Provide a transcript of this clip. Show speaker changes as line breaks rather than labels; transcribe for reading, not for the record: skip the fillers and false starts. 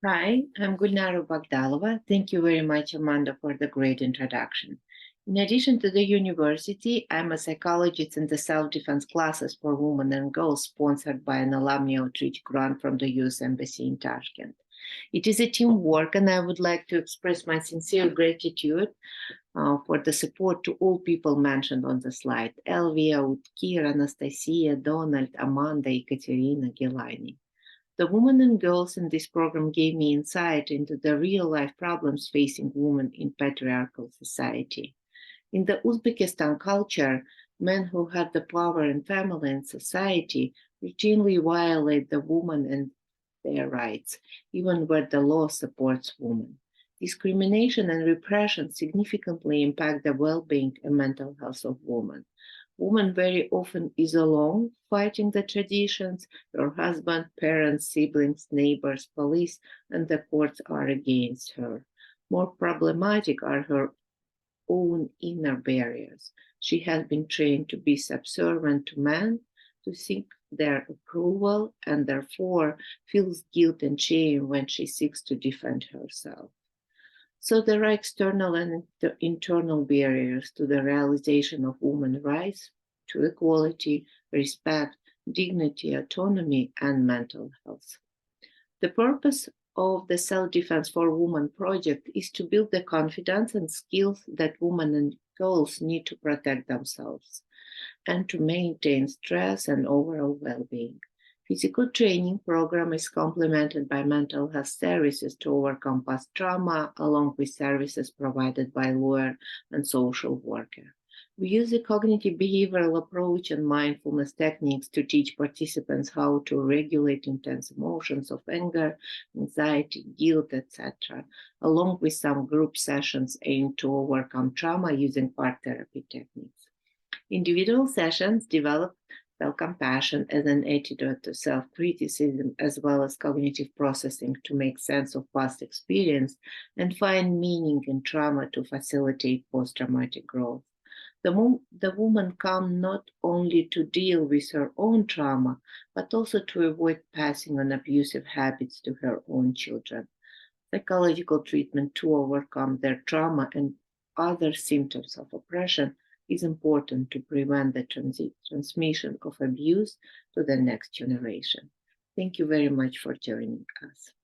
Hi, I'm Gulnara Bogdalova. Thank you very much, Amanda, for the great introduction. In addition to the university, I'm a psychologist in the self-defense classes for women and girls sponsored by an alumni outreach grant from the U.S. Embassy in Tashkent. It is a teamwork, and I would like to express my sincere gratitude for the support to all people mentioned on the slide: Elvia, Utkir, Anastasia, Donald, Amanda, Ekaterina, Gilani. The women and girls in this program gave me insight into the real life problems facing women in patriarchal society. In the Uzbekistan culture, men who have the power in family and society routinely violate the woman and their rights, even where the law supports women. Discrimination and repression significantly impact the well being and mental health of women. Woman very often is alone fighting the traditions. Her husband, parents, siblings, neighbors, police, and the courts are against her. More problematic are her own inner barriers. She has been trained to be subservient to men, to seek their approval, and therefore feels guilt and shame when she seeks to defend herself. So there are external and internal barriers to the realization of women's rights to equality, respect, dignity, autonomy, and mental health. The purpose of the Self Defense for Women project is to build the confidence and skills that women and girls need to protect themselves and to maintain stress and overall well-being. Physical training program is complemented by mental health services to overcome past trauma, along with services provided by lawyer and social worker. We use a cognitive behavioral approach and mindfulness techniques to teach participants how to regulate intense emotions of anger, anxiety, guilt, etc., along with some group sessions aimed to overcome trauma using part therapy techniques. Individual sessions develop self compassion as an antidote to self criticism, as well as cognitive processing to make sense of past experience and find meaning in trauma to facilitate post traumatic growth. The woman comes not only to deal with her own trauma, but also to avoid passing on abusive habits to her own children. Psychological treatment to overcome their trauma and other symptoms of oppression is important to prevent the transmission of abuse to the next generation. Thank you very much for joining us.